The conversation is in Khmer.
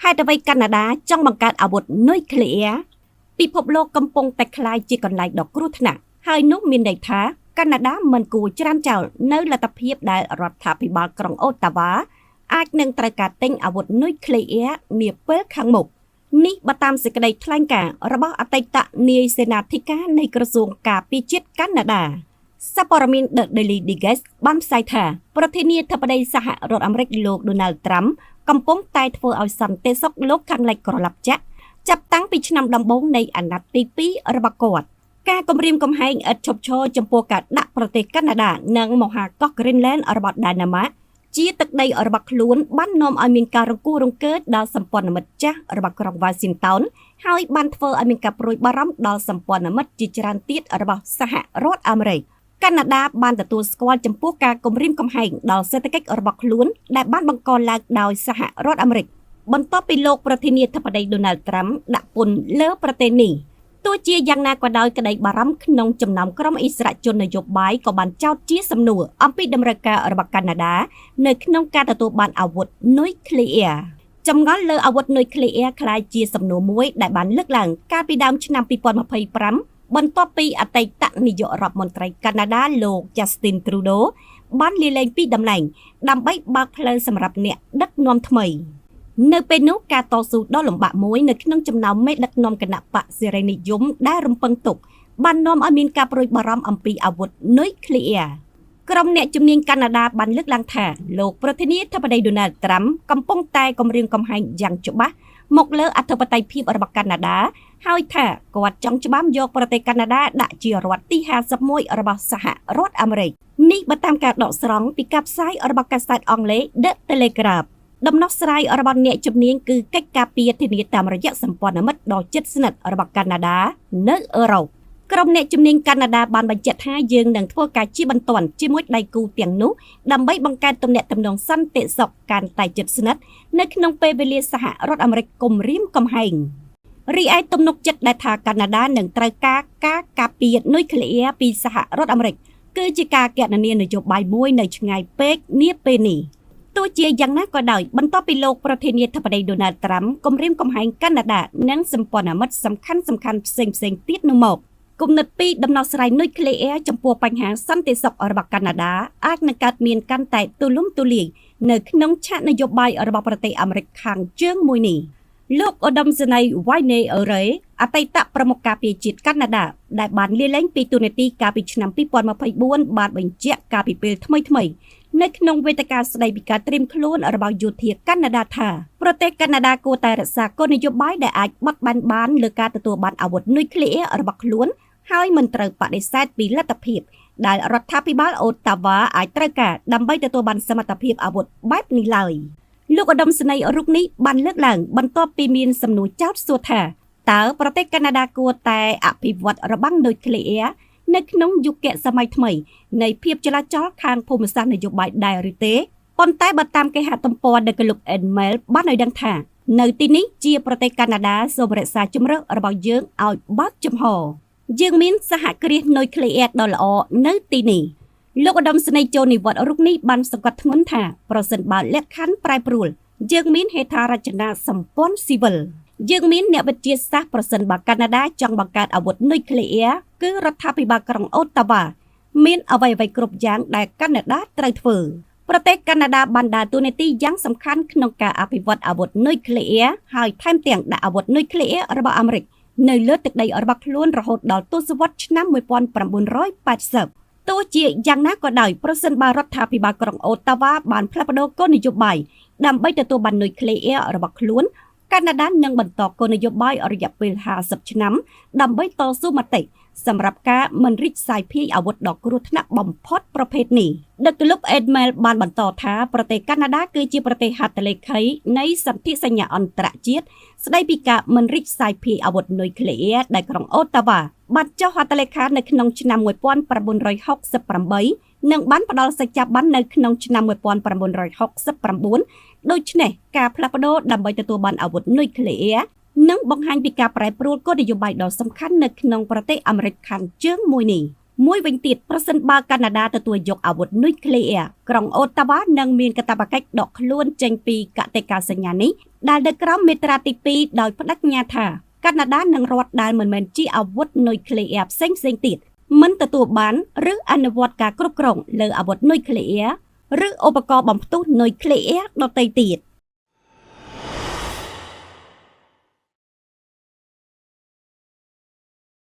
ហេតុអ្វីកាណាដាចង់បង្កើតអាវុធនុយក្លេអ៊ែរពិភពលោកកំពុងតែក្លាយជាកន្លែងដ៏គ្រោះថ្នាក់ហើយនោះមានន័យថាកាណាដាមិនគួរច្រានចោលនៅលទ្ធភាពដែលរដ្ឋាភិបាលក្រុងអូតាវ៉ាអាចនឹងត្រូវការទិញអាវុធនុយក្លេអ៊ែរនាពេលខាងមុខនេះបើតាមសេចក្តីថ្លែងការណ៍របស់អតីតនាយសេនាធិការនៃក្រសួងការពារជាតិកាណាដាសារព័ត៌មាន The Daily Digest បានផ្សាយថាប្រធានាធិបតីសហរដ្ឋអាមេរិកលោក Donald Trump កំពុងតែធ្វើឲ្យសន្តិសុខលោកខាងលិចក្រឡាប់ចាក់ចាប់តាំងពីឆ្នាំដំបូងនៃអាណត្តិទី2របស់គាត់ការគម្រាមកំហែងឥតឈប់ឈរចំពោះការដាក់ប្រទេសកាណាដានិងមហាកោះ Greenland របស់ដាណាម៉ាកជាទឹកដីរបស់ខ្លួនបាននាំឲ្យមានការរង្គោះរង្គើដល់សម្ព័ន្ធមិត្តចាស់របស់ក្រុង Washington ហើយបានធ្វើឲ្យមានការព្រួយបារម្ភដល់សម្ព័ន្ធមិត្តជាច្រើនទៀតរបស់សហរដ្ឋអាមេរិកកាណាដាបានទទួលស្គាល់ចំពោះការគម្រាមកំហែងដល់សេដ្ឋកិច្ចរបស់ខ្លួនដែលបានបង្កឡើងដោយសហរដ្ឋអាមេរិកបន្ទាប់ពីលោកប្រធានាធិបតី Donald Trump ដាក់ពន្ធលើប្រទេសនេះទោះជាយ៉ាងណាក៏ដោយក្តីបារម្ភក្នុងចំណោមក្រុមអិសរាជជននយោបាយក៏បានចោទជាសំណួរអំពីតម្រូវការរបស់កាណាដានៅក្នុងការទទួលបានអាវុធនុយក្លេអ៊ែរចម្ងល់លើអាវុធនុយក្លេអ៊ែរក្លាយជាសំណួរមួយដែលបានលើកឡើងកាលពីដើមឆ្នាំ2025បន្ទាប់ពីអតីតនាយករដ្ឋមន្ត្រីកាណាដាលោក Justin Trudeau បានលាលែងពីតំណែងដើម្បីបើកផ្លូវសម្រាប់អ្នកដឹកនាំថ្មីនៅពេលនោះការតស៊ូដ៏លំបាកមួយនៅក្នុងចំណោមមេដឹកនាំគណៈបកសេរីនិយមដែលរំពឹងទុកបាននាំឲ្យមានការព្រួយបារម្ភអំពីអាវុធនុយក្លេអ៊ែរក្រុមអ្នកជំនាញកាណាដាបានលើកឡើងថាលោកប្រធានាធិបតី Donald Trump កំពុងតែគម្រាមកំហែងយ៉ាងច្បាស់មកលើអធិបតេយ្យភាពរបស់កាណាដាហើយថាគាត់ចង់ច្បាមយកប្រទេសកាណាដាដាក់ជារដ្ឋទី51របស់សហរដ្ឋអាមេរិកនេះបើតាមការដកស្រង់ពីការផ្សាយរបស់កាសែតអង់គ្លេស The Telegraph ដំណោះស្រាយរបស់អ្នកជំនាញគឺកិច្ចការពារធានាតាមរយៈសម្ព័ន្ធមិត្តដ៏ជិតស្និទ្ធរបស់កាណាដានៅអឺរ៉ុបក្រុមអ្នកជំនាញកាណាដាបានបញ្ជាក់ថាយើងនឹងធ្វើការជាបន្ទាន់ជាមួយដៃគូទាំងនោះដើម្បីបង្កើតទំនាក់ទំនងសន្តិសុខកាន់តែជិតស្និទ្ធនៅក្នុងពេលវេលាសហរដ្ឋអាមេរិកគំរាមកំហែងរីឯទំនុកចិត្តដែលថាកាណាដានឹងត្រូវការការពារនុយក្លេអ៊ែរពីសហរដ្ឋអាមេរិកគឺជាការគណនានយោបាយមួយនៅឆ្ងាយពេកនាពេលនេះទោះជាយ៉ាងណាក៏ដោយបន្ទាប់ពីលោកប្រធានាធិបតី Donald Trump គម្រាមកំហែងកាណាដានិងសម្ព័ន្ធមិត្តសំខាន់ផ្សេងទៀតនោះមកគំនិតពីដំណោះស្រាយនុយក្លេអ៊ែរចំពោះបញ្ហាសន្តិសុខរបស់កាណាដាអាចនឹងកើតមានកាន់តែទូលំទូលាយនៅក្នុងឆាកនយោបាយរបស់ប្រទេសអាមេរិកខាងជើងមួយនេះលោកឧត្តមសេនីយ៍ Wayne Array អតីតប្រមុខការពារជាតិកាណាដាដែលបានលាលែងពីតួនាទីកាលពីឆ្នាំ2024បានបញ្ជាក់កាលពីពេលថ្មីនៅក្នុងវេទិកាស្ដីពីការត្រៀមខ្លួនរបស់យោធាកាណាដាថាប្រទេសកាណាដាគួរតែរក្សាគោលនយោបាយដែលអាចបត់បែនបានលើការទទួលបានអាវុធនុយក្លេអ៊ែររបស់ខ្លួនហើយមិនត្រូវបដិសេធពីលទ្ធភាពដែលរដ្ឋាភិបាលអូតាវ៉ាអាចត្រូវការដើម្បីទទួលបានសមត្ថភាពអាវុធបែបនេះឡើយលោកឧត្តមសេនីយ៍រូបនេះបានលើកឡើងបន្ទាប់ពីមានសំណួរចោទសួរថាតើប្រទេសកាណាដាគួរតែអភិវឌ្ឍរបាំងនុយក្លេអ៊ែរនៅក្នុងយុគសម័យថ្មីនៃភាពចលាចលខាងភូមិសាស្ត្រនយោបាយដែរឬទេប៉ុន្តែបើតាមគេហទំព័រ The Globe and Mail បានឲ្យដឹងថានៅទីនេះជាប្រទេសកាណាដាសូមរក្សាជំរឿនរបស់យើងឲ្យបើកចំហយើងមានសហគ្រាសនុយក្លេអ៊ែរដ៏ល្អនៅទីនេះលោកឧត្តមសេនីយ៍ចូលនិវត្តន៍រូបនេះបានសង្កត់ធ្ងន់ថាប្រសិនបើលក្ខខណ្ឌប្រែប្រួលយើងមានហេដ្ឋារចនាសម្ព័ន្ធស៊ីវិលយើងមានអ្នកវិទ្យាសាស្ត្រប្រសិនបើកាណាដាចង់បង្កើតអាវុធនុយក្លេអ៊ែរគឺរដ្ឋាភិបាលក្រុងអូតាវ៉ាមានអ្វីៗគ្រប់យ៉ាងដែលកាណាដាត្រូវធ្វើប្រទេសកាណាដាបានដើរតួនាទីយ៉ាងសំខាន់ក្នុងការអភិវឌ្ឍអាវុធនុយក្លេអ៊ែរហើយថែមទាំងដាក់អាវុធនុយក្លេអ៊ែររបស់អាមេរិកនៅលើទឹកដីរបស់ខ្លួនរហូតដល់ទសវត្សរ៍ឆ្នាំ1980ទោះជាយ៉ាងណាក៏ដោយប្រសិនបើរដ្ឋាភិបាលក្រុងអូតាវ៉ាបានផ្លាស់ប្ដូរគោលនយោបាយដើម្បីទទួលបាននុយក្លេអ៊ែររបស់ខ្លួនកាណាដានឹងបន្តគោលនយោបាយរយៈពេល50ឆ្នាំដើម្បីតស៊ូមតិសម្រាប់ការមិនរីកសាយភាយអាវុធដ៏គ្រោះថ្នាក់បំផុតប្រភេទនេះ The Globe and Mail បានបន្តថាប្រទេសកាណាដាគឺជាប្រទេសហត្ថលេខីនៃសន្ធិសញ្ញាអន្តរជាតិស្ដីពីការមិនរីកសាយភាយអាវុធនុយក្លេអ៊ែរដែលក្រុងអូតាវ៉ាបានចុះហត្ថលេខានៅក្នុងឆ្នាំ1968និងបានផ្ដល់សច្ចាប័ននៅក្នុងឆ្នាំ1969ដូច្នេះការផ្លាស់ប្ដូរដើម្បីទទួលបានអាវុធនុយក្លេអ៊ែរនិងបង្ហាញពីការប្រែប្រួលគោលនយោបាយដ៏សំខាន់នៅក្នុងប្រទេសអាមេរិកខាងជើងមួយនេះ មួយវិញទៀតប្រសិនបើកាណាដាទទួលយកអាវុធនុយក្លេអ៊ែរក្រុងអូតាវ៉ានឹងមានកាតព្វកិច្ចដកខ្លួនចេញពីកតិកាសញ្ញានេះដែលនៅក្រោមមាត្រាទី2ដោយបដិញ្ញាថាកាណាដានិងរដ្ឋដែលមិនមែនជាអាវុធនុយក្លេអ៊ែរផ្សេងទៀតមិនទទួលបានឬអនុវត្តការគ្រប់គ្រងលើអាវុធនុយក្លេអ៊ែរឬឧបករណ៍បំផ្ទុះនុយក្លេអ៊ែរដទៃទៀត